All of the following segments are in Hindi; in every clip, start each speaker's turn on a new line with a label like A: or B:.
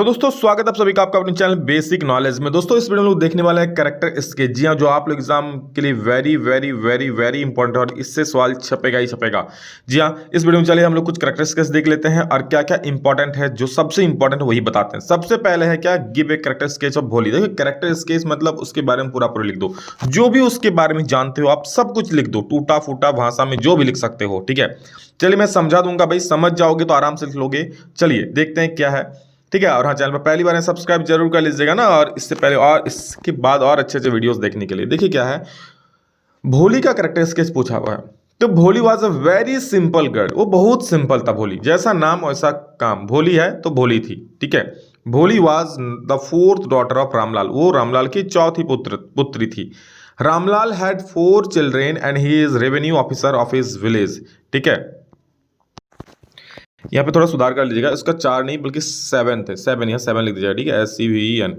A: तो दोस्तों स्वागत है आप सभी का आपका अपने चैनल बेसिक नॉलेज में। दोस्तों इस वीडियो में लोग देखने वाले हैं कैरेक्टर स्केच। जी हाँ, जो आप लोग एग्जाम के लिए very very very very important और इससे सवाल छपेगा ही छपेगा। जी हाँ, इस वीडियो में चलिए हम लोग कुछ कैरेक्टर स्केच देख लेते हैं और क्या क्या इंपॉर्टेंट है, जो सबसे इंपॉर्टेंट वही बताते हैं। सबसे पहले है क्या, give a character sketch of भोली। देखिए कैरेक्टर स्केच मतलब उसके बारे में पूरा पूरा लिख दो, जो भी उसके बारे में जानते हो आप सब कुछ लिख दो, टूटा फूटा भाषा में जो भी लिख सकते हो। ठीक है, चलिए मैं समझा दूंगा भाई, समझ जाओगे तो आराम से लिख लोगे। चलिए देखते हैं क्या है। ठीक है, और हाँ चैनल पर पहली बार है सब्सक्राइब जरूर कर लीजिएगा ना, और इससे पहले और इसके बाद और अच्छे अच्छे वीडियोस देखने के लिए। देखिए क्या है, भोली का कैरेक्टर स्केच पूछा हुआ है। तो भोली was a very simple girl, वो बहुत सिंपल था भोली, जैसा नाम वैसा काम। भोली है तो भोली थी। ठीक है, भोली was the fourth daughter of Ramlal, वो रामलाल की चौथी पुत्री थी। Ramlal had 4 children and he is revenue officer of his village. ठीक है, यहाँ पे थोड़ा सुधार कर लीजिएगा, इसका 4 नहीं बल्कि 7 थे, 7 यहाँ 7 लिख दीजिएगा। ठीक है, SCVEN।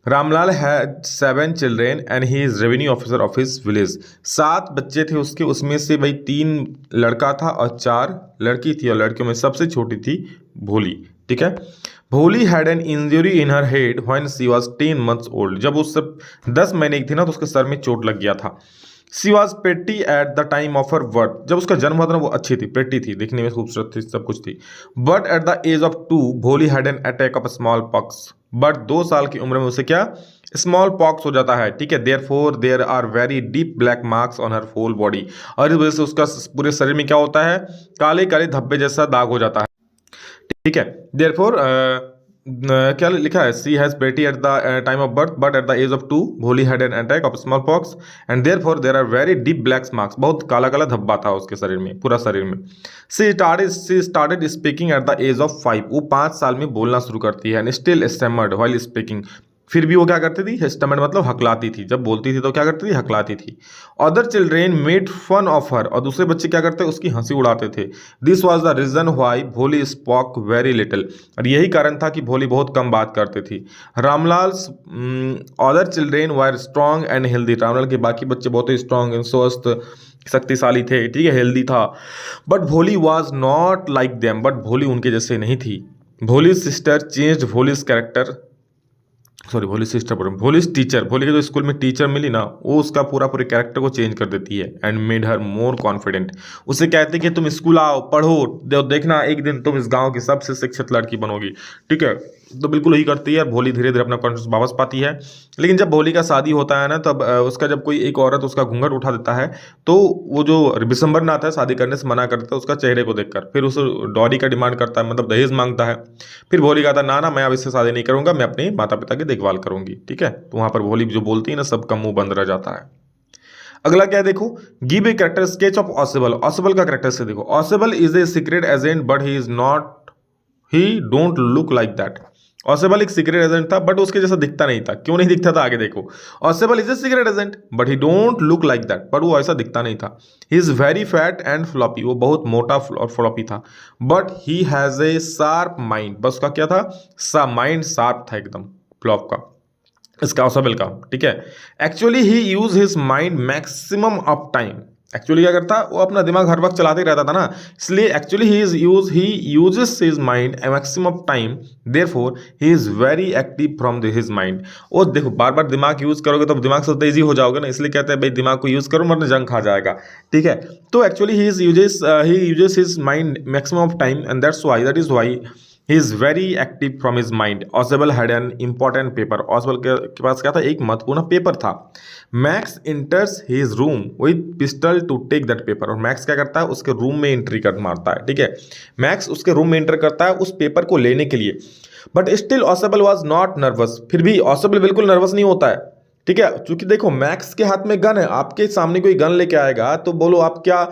A: Ramlal had 7 children and he is revenue officer of his village. 7 बच्चे थे उसके, उसमें से भाई 3 लड़का था और 4 लड़की थी, और लड़कियों में सबसे छोटी थी भोली। ठीक है, भोली had an injury in her head when she was 10 months old. जब उससे 10 महीने की थी ना तो उसके सर में चोट लग गया था। She was pretty at the time of her birth, जब उसका जन्म हुआ था ना वो अच्छी थी, प्रेटी थी, दिखने में खूबसूरत थी, सब कुछ थी। But at the age of 2 Bholi had an attack of small pox. But 2 साल की उम्र में उसे क्या, स्मॉल पॉक्स हो जाता है। ठीक है, therefore there are very deep black marks on her whole body, और इस वजह से उसका पूरे शरीर में क्या होता है, काले काले धब्बे जैसा दाग हो जाता है। ठीक है, देयरफॉर क्या लिखा है, she has pretty at the time of birth but at the age of 2 Bholi had an attack of small pox and therefore there are very deep black marks, बहुत काला काला धब्बा था उसके शरीर में, पूरा शरीर में। She started speaking at the age of 5, वो 5 साल में बोलना शुरू करती है। And still stammered while speaking, फिर भी वो क्या करती थी, स्टैमर्ड मतलब हकलाती थी, जब बोलती थी तो क्या करती थी, हकलाती थी। Other children made fun of her, और दूसरे बच्चे क्या करते, उसकी हंसी उड़ाते थे। This was the reason why Bholi spoke very little, और यही कारण था कि भोली बहुत कम बात करती थी। Ramlal other children were strong and healthy, Ramlal के बाकी बच्चे बहुत ही स्ट्रॉन्ग एंड स्वस्थ शक्तिशाली थे। ठीक है, हेल्दी था। बट भोली was not like them, but भोली उनके जैसे नहीं थी। भोली sister changed Bholi's character, sorry भोली सिस्टर बोल रहा हूँ, भोली टीचर, भोली के जो स्कूल में टीचर मिली ना, वो उसका पूरा पूरे कैरेक्टर को चेंज कर देती है। And made her more confident, उसे कहती है कि तुम स्कूल आओ, पढ़ो, देखना एक दिन तुम इस गांव की सबसे शिक्षित लड़की बनोगी। ठीक है, तो बिल्कुल यही करती है। भोली धीरे धीरे अपना कॉन्फिडेंस वापस पाती है। लेकिन जब भोली का शादी होता है ना, तब उसका जब कोई एक औरत उसका घूंघट उठा देता है, तो वो जो विशंबरनाथ है शादी करने से मना करता है उसका चेहरे को देखकर, फिर उस डॉरी का डिमांड करता है, मतलब दहेज मांगता है। फिर भोली कहता है ना ना, मैं अब इससे शादी नहीं करूंगा, मैं अपने माता पिता की देखभाल करूंगी। ठीक है, तो वहां पर भोली जो बोलती है ना, सबका मुंह बंद रह जाता है। अगला क्या है देखो, give a character sketch of ऑसिबल। ऑसिबल का कैरेक्टर से देखो, ऑसिबल is a secret agent but he is not, he don't look like that. ऑसिबल एक सीक्रेट एजेंट था बट उसके जैसा दिखता नहीं था। क्यों नहीं दिखता था, आगे देखो। ऑसिबल is a secret agent but he don't look like that, but वो ऐसा दिखता नहीं था। ही is very fat and floppy, वो बहुत मोटा और फ्लॉपी था। But he has a sharp mind, बस उसका क्या था, माइंड शार्प था एकदम, फ्लॉप का, इसका ऑसिबल का। ठीक है, actually he use his mind maximum of time, actually क्या करता, वो अपना दिमाग हर वक्त चलाते ही रहता था ना, इसलिए actually he uses his mind maximum of time, therefore he is very active from his mind. वो देखो बार बार दिमाग यूज करोगे तो दिमाग से तेजी हो जाओगे ना, इसलिए कहते हैं भाई दिमाग को यूज करो वरना जंग खा जाएगा। ठीक है, तो actually he uses his mind maximum of time and that is why he is very active from his mind. Ausable had an important paper, Ausable के पास क्या था, एक महत्वपूर्ण पेपर था। Max enters his room with pistol to take that paper, और मैक्स क्या करता है, उसके रूम में एंट्री कर मारता है। ठीक है, मैक्स उसके रूम में एंटर करता है उस पेपर को लेने के लिए। But still ऑसिबल was not nervous, फिर भी ऑसिबल बिल्कुल नर्वस नहीं होता है। ठीक है, क्योंकि देखो मैक्स के हाथ में गन है, आपके सामने कोई गन लेके आएगा तो बोलो आप क्या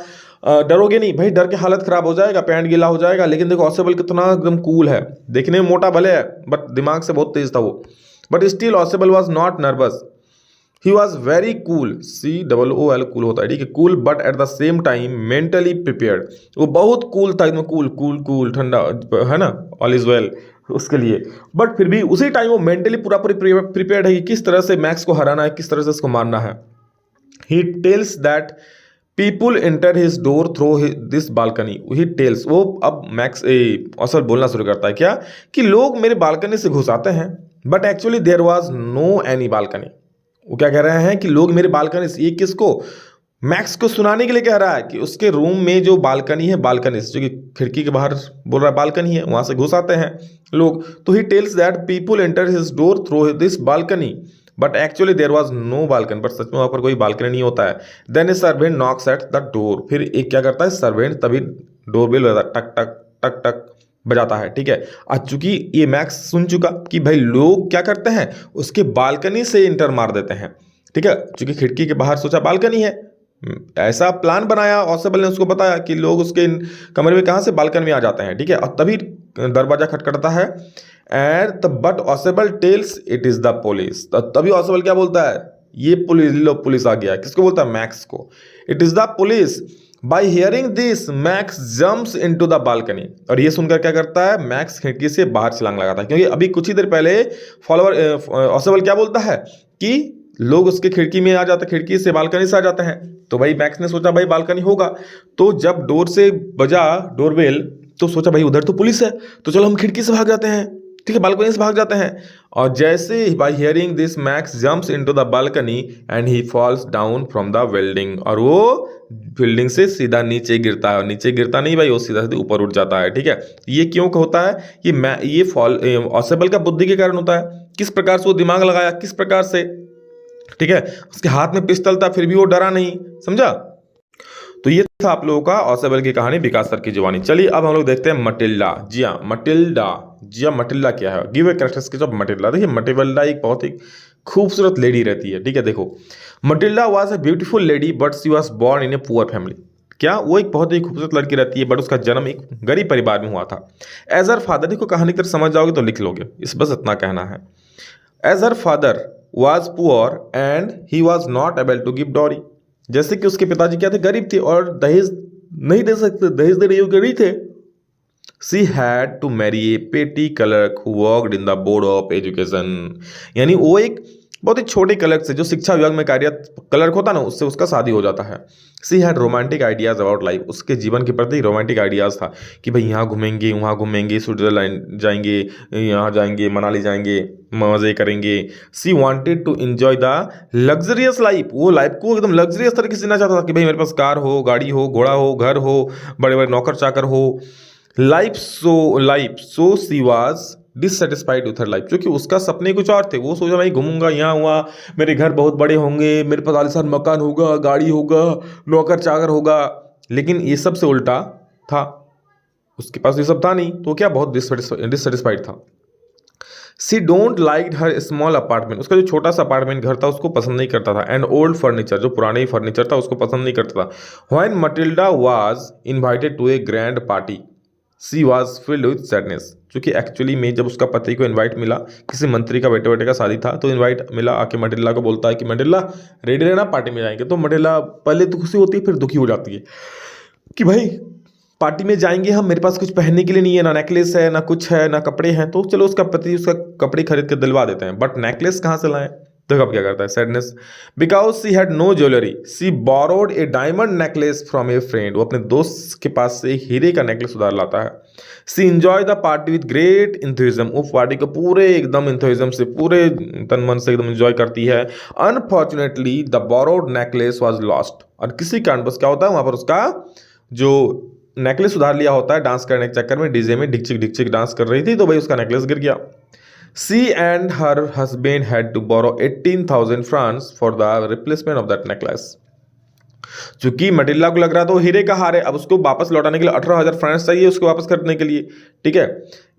A: डरोगे नहीं भाई, डर के हालत खराब हो जाएगा, पैंट गीला हो जाएगा। लेकिन देखो ऑसिबल कितना एकदम कूल है, देखने में मोटा भले है बट दिमाग से बहुत तेज था वो। But still ऑसिबल was not nervous, he was very cool, COOL cool होता है। ठीक है, cool but at the same time mentally prepared, वो बहुत कूल था एकदम, कूल कूल कूल, ठंडा है ना, ऑल इज वेल उसके लिए। बट फिर भी उसी टाइम वो मेंटली पूरा पूरी प्रिपेयर्ड है कि किस तरह से मैक्स को हराना है, किस तरह से उसको मारना है। He tells that people enter his door through this balcony, he tells, वो अब मैक्स औसत बोलना शुरू करता है क्या, कि लोग मेरे बालकनी से घुस आते हैं, but actually there was no any balcony. वो क्या कह रहे हैं कि लोग मेरे बालकनी से, ये किसको, मैक्स को सुनाने के लिए कह रहा है कि उसके रूम में जो बालकनी है, बालकनी से, जो कि खिड़की के बाहर बोल रहा है बालकनी है, वहां से घुस आते हैं लोग। तो he tells that people enter his door through this balcony, but actually there was no balcony, but सच में वहां पर कोई बालकनी नहीं होता है। Then a servant knocks at the door, फिर एक क्या करता है सर्वेंट, तभी डोरबेल बजाता, टक टक टक टक बजाता है, ठीक है। आज चूंकि ये मैक्स सुन चुका कि भाई लोग क्या करते हैं, उसके बालकनी से इंटर मार देते हैं, ठीक है। चूंकि खिड़की के बाहर सोचा बालकनी है, ऐसा प्लान बनाया, ऑसेबल ने उसको बताया कि लोग उसके कमरे में कहाँ से बालकनी में आ जाते हैं, ठीक है। और तभी दरवाजा खटखटाता है, and but Ausable tells it is the police. तभी ऑसेबल क्या बोलता है, ये पुलिस, लो पुलिस आ गया। किसको बोलता है, मैक्स को। It is the police. By hearing this Max jumps into the balcony, और ये सुनकर क्या करता है, मैक्स खिड़की से बाहर छलांग लगाता है, क्योंकि अभी कुछ ही देर पहले ऑसेबल क्या बोलता है कि लोग उसके खिड़की में आ जाते, खिड़की से बालकनी से आ जाते हैं। तो भाई मैक्स ने सोचा भाई बालकनी होगा, तो जब डोर से बजा डोरबेल तो सोचा भाई उधर तो पुलिस है, तो चलो हम खिड़की से भाग जाते हैं, ठीक है, बालकनी से भाग जाते हैं। और जैसे bye hearing this max jumps into the balcony and he falls down from the building, और वो बिल्डिंग से सीधा नीचे गिरता है। और नीचे गिरता नहीं भाई, वो सीधा सीधा ऊपर उठ जाता है, ठीक है। ये क्यों होता है, ये फॉल ऑसेबल का बुद्धि के कारण होता है। किस प्रकार से वो दिमाग लगाया, किस प्रकार से, ठीक है। उसके हाथ में पिस्टल था फिर भी वो डरा नहीं, समझा। तो ये था आप लोगों का ऑसेबल की कहानी, विकास सर की जुबानी। चलिए अब हम लोग देखते हैं मटिल्डा। जी हाँ मटिल्डा, जी हाँ मटिल्डा क्या है, give a characteristics of Matilda. देखिए मटिल्डा एक बहुत ही खूबसूरत लेडी रहती है, ठीक है। देखो Matilda was a beautiful lady but she was born in a poor family. क्या, वो एक बहुत ही खूबसूरत लड़की रहती है, बट उसका जन्म एक गरीब परिवार में हुआ था। एज हर फादर, देखो कहानी की तरफ समझ जाओगे तो लिख लोगे, इस बस इतना कहना है। As her father was poor and he was not able to give dowry, जैसे कि उसके पिताजी क्या थे, गरीब थे और दहेज नहीं दे सकते, दहेज देने योग्य नहीं थे। She had to marry a petty clerk who worked in the board of education, यानी वो एक बहुत ही छोटे क्लर्क से, जो शिक्षा विभाग में कार्यरत क्लर्क होता ना, उससे उसका शादी हो जाता है। She had romantic ideas about life, उसके जीवन के प्रति रोमांटिक आइडियाज था कि भाई यहाँ घूमेंगे, वहाँ घूमेंगे, स्विट्जरलैंड जाएंगे, यहाँ जाएंगे, मनाली जाएंगे, मजे करेंगे। She wanted to enjoy the luxurious life, वो लाइफ को एकदम लग्जरियस तरीके से जीना चाहता था कि भाई मेरे पास कार हो, गाड़ी हो, घोड़ा हो, घर हो, बड़े बड़े नौकर चाकर हो। Life so she was dissatisfied with her life, क्योंकि उसका सपने कुछ और थे। वो सोचा भाई घूमूंगा यहाँ वहाँ, मेरे घर बहुत बड़े होंगे, मेरे पास आलीशान मकान होगा, गाड़ी होगा, नौकर चाकर होगा, लेकिन ये सब से उल्टा था, उसके पास ये सब था नहीं, तो क्या बहुत डिससेटिस्फाइड था। She don't like her small apartment, उसका जो छोटा सा अपार्टमेंट घर था उसको पसंद नहीं करता था। एंड ओल्ड फर्नीचर, जो पुराने फर्नीचर था उसको पसंद नहीं करता था। When Matilda was invited to a grand party she was filled with sadness, क्योंकि एक्चुअली में जब उसका पति को इनवाइट मिला, किसी मंत्री का बेटे बेटे का शादी था, तो इनवाइट मिला, आके मटिल्डा को बोलता है कि मटिल्डा रेडी रहना, पार्टी में जाएंगे। तो मटिल्डा पहले तो खुशी होती है, फिर दुखी हो जाती है कि भाई पार्टी में जाएंगे हम, मेरे पास कुछ पहनने के लिए नहीं है, ना नेकलेस है, ना कुछ है, ना कपड़े हैं। तो चलो उसका पति उसका कपड़े खरीद कर दिलवा देते हैं, बट नेकलेस कहाँ से लाएं। तो अब क्या करता है, sadness. Because she had no jewellery she borrowed a diamond necklace from a friend, वो अपने दोस्त के पास से एक हीरे का नेकलेस उधार लाता है। She enjoy the party with great enthusiasm, वो पार्टी को पूरे एकदम इंथुजिज्म से, पूरे तन मन से एकदम एंजॉय करती है। Unfortunately the borrowed necklace was lost, और किसी कारणवश क्या होता है, वहां पर उसका जो नेकलेस उधार लिया होता है, डांस करने के चक्कर में डीजे में डिकचिक डिकचिक डांस कर रही थी, तो भाई उसका नेकलेस गिर गया। She and her husband had to borrow 18,000 francs for the replacement of that necklace. चूंकि मटिल्डा को लग रहा था वो हीरे का हार है, अब उसको वापस लौटाने के लिए 18,000 फ्रांस चाहिए उसको वापस खरीदने के लिए, ठीक है।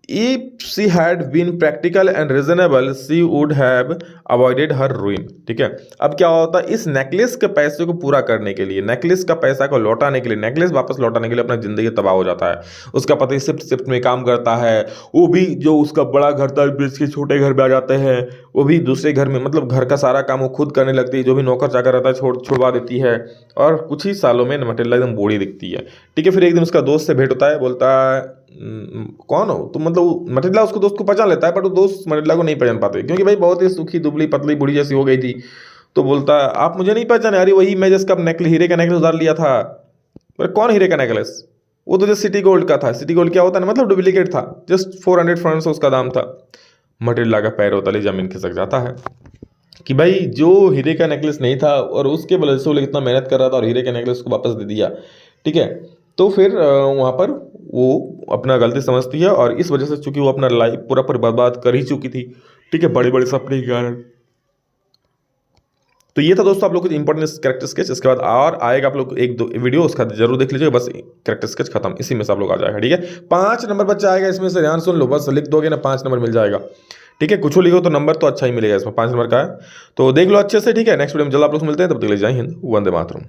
A: If she had been practical and reasonable, she would have avoided her ruin, ठीक है। अब क्या होता है, इस नेकलेस के पैसे को पूरा करने के लिए, नेकलेस का पैसा को लौटाने के लिए, नेकलेस वापस लौटाने के लिए अपना जिंदगी तबाह हो जाता है। उसका पति शिफ्ट में काम करता है, वो भी जो उसका बड़ा घर था बेच के छोटे घर में आ जाते हैं, वो भी दूसरे घर में, मतलब घर का सारा काम वो खुद करने लगती है, जो भी नौकर चाकर रहता है छुड़वा देती है, और कुछ ही सालों में मटिल्डा एकदम बूढ़ी दिखती है, ठीक है। फिर एक दिन उसका दोस्त से भेंट होता है, बोलता है कौन हो तो, मतलब मटिल्डा उसको दोस्त को पहचान लेता है, पर वो दोस्त मटिल्डा को नहीं पहचान पाते, क्योंकि भाई बहुत ही सूखी दुबली पतली बूढ़ी जैसी हो गई थी। तो बोलता है आप मुझे नहीं पहचाने, अरे वही मैं जिसका नेकलेस, हीरे का नेकलेस उधार लिया था। अरे कौन हीरे का नेकलेस? वो तो जस्ट सिटी गोल्ड का था। सिटी गोल्ड क्या होता है ना, मतलब डुप्लीकेट था, जस्ट 400 फ्रांस उसका दाम था। मटेरियल का पैर होता, जमीन खिसक जाता है कि भाई जो हीरे का नेकलेस नहीं था और उसके वजह से वो लोग इतना मेहनत कर रहा था और हीरे का नेकलेस को वापस दे दिया, ठीक है। तो फिर वहाँ पर वो अपना गलती समझती है और इस वजह से चूंकि वो अपना लाइफ पूरा पर बर्बाद कर ही चुकी थी, ठीक है, बड़े बड़े सपने के कारण। तो ये था दोस्तों आप लोग कुछ इंपॉर्टेंट कैरेक्टर स्केच। इसके बाद और आएगा आप लोग एक दो वीडियो, उसका जरूर देख लीजिएगा। बस कैरेक्टर स्केच खत्म, इसी में से आप लोग आ जाएगा, ठीक है। 5 नंबर बच्चा आएगा इसमें से, ध्यान सुन लो, बस लिख दोगे ना 5 नंबर मिल जाएगा, ठीक है। कुछ लिखो तो नंबर तो अच्छा ही मिलेगा, इसमें 5 नंबर का है, तो देख लो अच्छे से, ठीक है। नेक्स्ट वीडियो में जल्द आप लोग मिलते हैं, तब तक के लिए जय हिंद, वंदे मातरम।